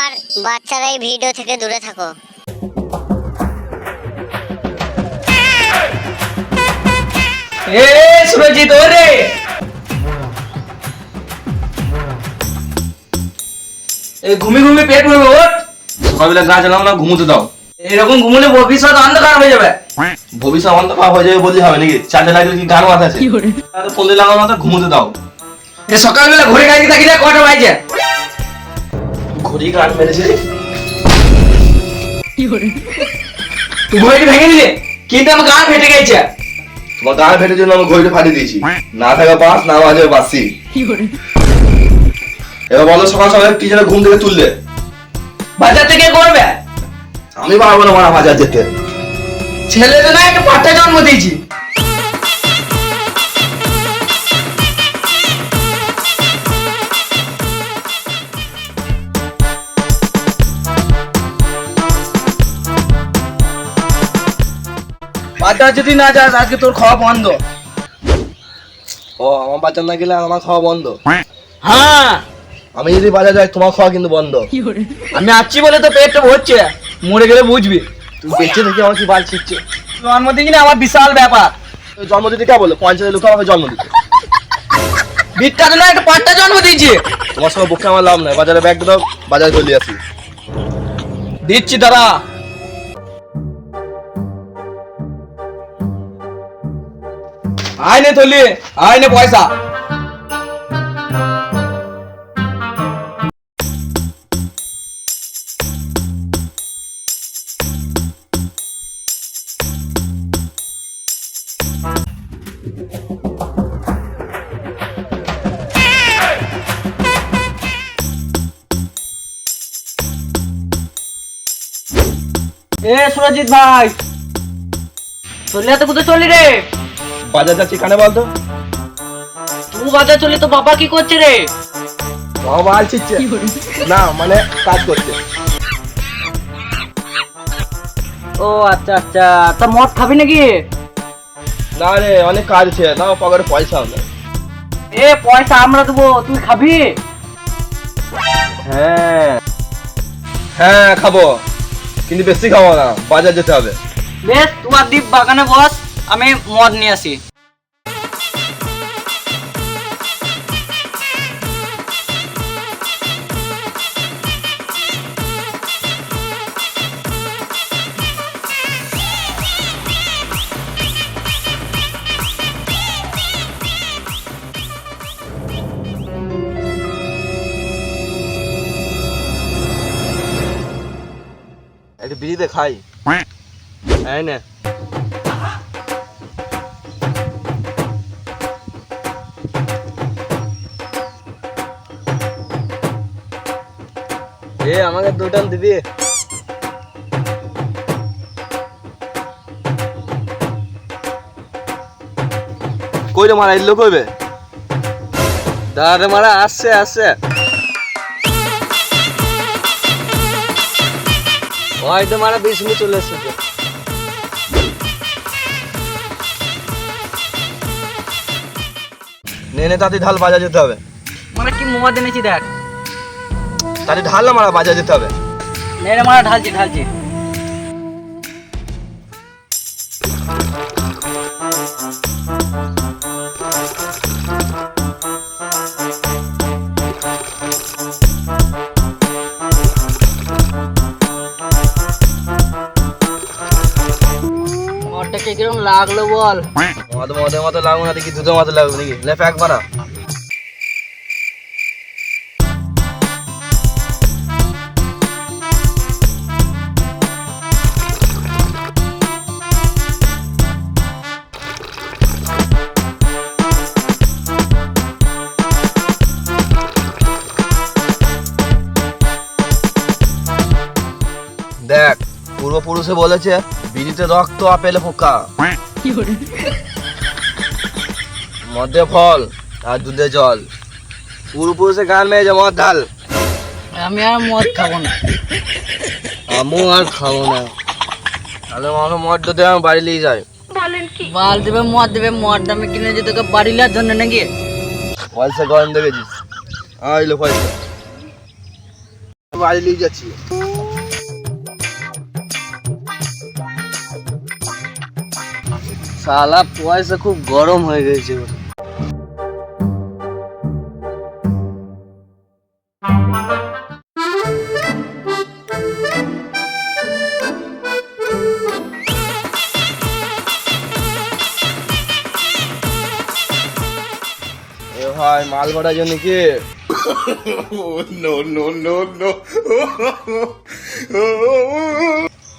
আর বাচ্চারা এই ভিডিও থেকে দূরে থাকো। এ সুরজিৎ ওরে এই ঘুমি ঘুমি পেট ভরবে ওঠ। সকালবেলা গাছ লাগাও না, ঘুমোতে দাও। এরকম ঘুমলে ভবিষ্যৎ অন্ধকার হয়ে যাবে। ভবিষ্যৎ অন্ধকার হয়ে যাবে বললে হবে নাকি? চাঁদে লাগলে কি গান মাথা আছে? ফোন দিয়ে লাগাও না, তো ঘুমোতে দাও। এ সকালবেলা ঘুরে গাড়ি থাকি না, কটা বাজে? ঘড়ি গান মেরেছে। তুই ঘড়িটি ভেঙে দিলে, কিন্তু আমার গান ফেটে গেছে। তোমার গান ফেটে জন্য আমি ঘড়িটা ফাটিয়ে দিয়েছি। না থাকা বাস, না বাজে বাসি। এবার বলো, সকাল সকাল কি যেন ঘুম থেকে তুললে? বাজার থেকে করবে? আমি পারবো না মারা বাজার যেতে। ছেলে তো না, একটা পাঠা জন্ম দিয়েছি। বাজার যদি না যাস, আজকে তোর খাওয়া বন্ধ। ও, আমার বাজার না গেলে আমার খাওয়া বন্ধ? হ্যাঁ, আমি যদি বাজার যাই, তোমার খাওয়া কিন্তু বন্ধ। আমি আসছি বলে তো পেটটা ভরছে, মরে গেলে বুঝবি। তুমি বেঁচে থেকে আমার কি বাল ছিটছে? জন্মদিন কিনা আমার বিশাল ব্যাপার। জন্ম দিতে কে বলো? 50 লোক আমাকে জন্ম দিতে। বিটটা তো না, একটা পাঠা জন্ম দিয়েছি। তোমার সঙ্গে বকে আমার লাভ নাই। বাজারে ব্যাগ দাও, বাজারে চলে আসি। দিচ্ছি দাঁড়া। আয় নে থলি, আয় নে পয়সা। এ সুরজিৎ ভাই, চলে তো কোথায় চলি রে? বাজার যাচ্ছি, কানে বলতো। তুই বাজার চলি তো বাবা কি করছে রে? বাবা বাল ছিটছে না, মানে কাজ করছে। ও আচ্ছা আচ্ছা, তা মদ খাবি নাকি? না রে, অনেক কাজ আছে, নাও পকেটে পয়সা নেই। এ পয়সা আমরা দেবো, তুই খাবি? হ্যাঁ হ্যাঁ, খাবো, কিন্তু বেশি খাবো না, বাজার যেতে হবে। বেশ, তুই আর দীপ বাগানে বস, আমি মদ নিয়ে আসি। একটু বিড়িতে খাই। এই নে। এ আমাকে দুটান দিবি? কই রে মারা, এলো কইবে? দাঁড়ে মারা, আসছে আসছে। হয়তো মারা 20 মিনিট চলে এসেছে। নে নে, তাতে ঢাল, বাজার যেতে হবে। মানে কি মদ এনেছি দেখ। তাতে ঢাল না মারা, বাজার যেতে হবে। নে রে মারা, ঢালছি ঢালছি। মদটাকে কিরকম লাগলো বল? মদ মদের মতো লাগবে না দেখি, দুধের মতো লাগবে নাকি? লে প্যাক বানা। দেখ, পূর্বপুরুষে বলেছে বিড়িতে রক্ত, আপেলে পোকা, মধ্যে ফল আর দুধে জল। পূর্বপুরুষে গান মেয়েছে, মদ ঢাল। আমি আর মদ খাবো না। আমিও আর খাবো না। তাহলে মানুষ মদ দিতে আমি বাড়ি নিয়ে যাই। বাল দেবে, মদ দামে কিনে যে তোকে বাড়ি লার জন্য নাকি? পয়সা গরম দেখেছিস? আইলো পয়সা। বাড়ি নিয়ে যাচ্ছি। শালা পয়সা খুব গরম হয়ে গেছে ওর। এ ভাই মাল কটার জন্য কি?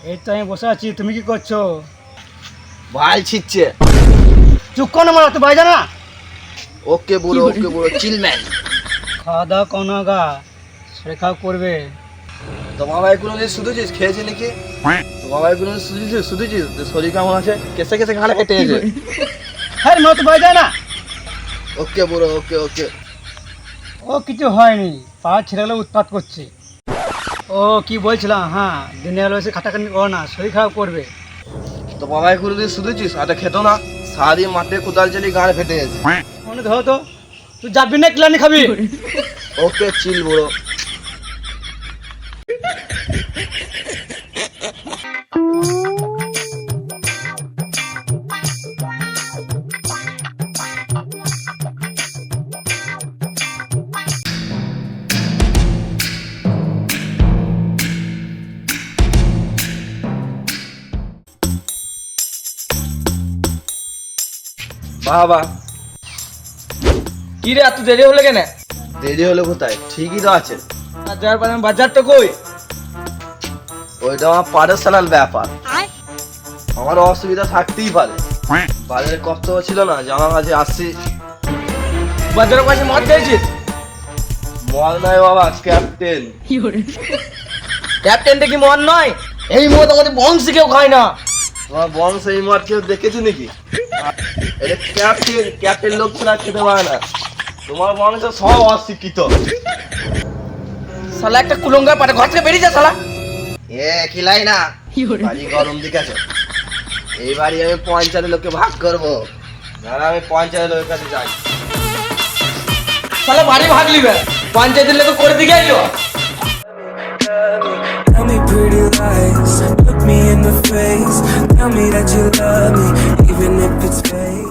এই তো আমি বসে আছি, তুমি কি করছো? ভাই ছিচ্ছে। চুপ কর না, মারা তুই বাইরে যা না। ওকে বুড়ো চিলম্যান। খাওয়া দাওয়া কোনো গা শরীর খারাপ করবে। তোমার ভাই কোনো শুধুছিস খেয়েছে নাকি? তোমার ভাই কোনো শুধুছিস শরীর কেমন আছে? কেসে কেসে ঘাড়ে কেটে গেছে। হ্যাঁ মা তুই বাইরে যা না। ওকে বুড়ো ওকে। ও কিছু হয়নি, পাড়ার ছেলেগুলো উৎপাত করছে। ও কি বলছিলাম, হ্যাঁ দিনে এলো এসে খাটাখাটি করো না, শরীর খারাপ করবে। তো বাবাই কোনো দিন শুধুছিস আটা খেত না, সারাদিন মাঠে কোদাল চালিয়ে গাড়ে ফেটে গেছে। মনে ধরো তো, তুই যাবি না কিলানি খাবি? ওকে চিল বুড়ো। বাবা কি রে এত দেরি হলো কেন? দেরি হলো কোথায়? ঠিকই তো আছে। আর যাওয়ার পর বাজারটা কই? ওইটা আমার পার্সোনাল ব্যাপার, আমার অসুবিধা থাকতেই পারে। বাজারে কষ্ট ছিল না যে আমার কাছে আসছি। বাজারের পাশে মদ খেয়েছিস? মল নয় বাবা, ক্যাপ্টেন। ক্যাপ্টেনটা কি মদ নয়? এই মদ আমাদের বংশে কেউ খায় না। তোমার বংশ এই মদ কেউ দেখেছে নাকি? এটা ক্যাপ্টেন লোক ছাড়া খেতে পারে না। তোমার বংশ সব অশিক্ষিত। শালা একটা কুলঙ্গার পাটে ঘর থেকে বেরিয়ে যা শালা। খিলাই না, বাড়ি গরম দিকে আছে। এই বাড়ি আমি 50 লোককে ভাগ করবো, না আমি 50 লোকের কাছে যাই। শালা বাড়ি ভাগ লিবে, পঞ্চায়েতের লোক করে দিকে আইলো। Tell me pretty lies, look me in the face. Tell me that you love me, even if it's fake.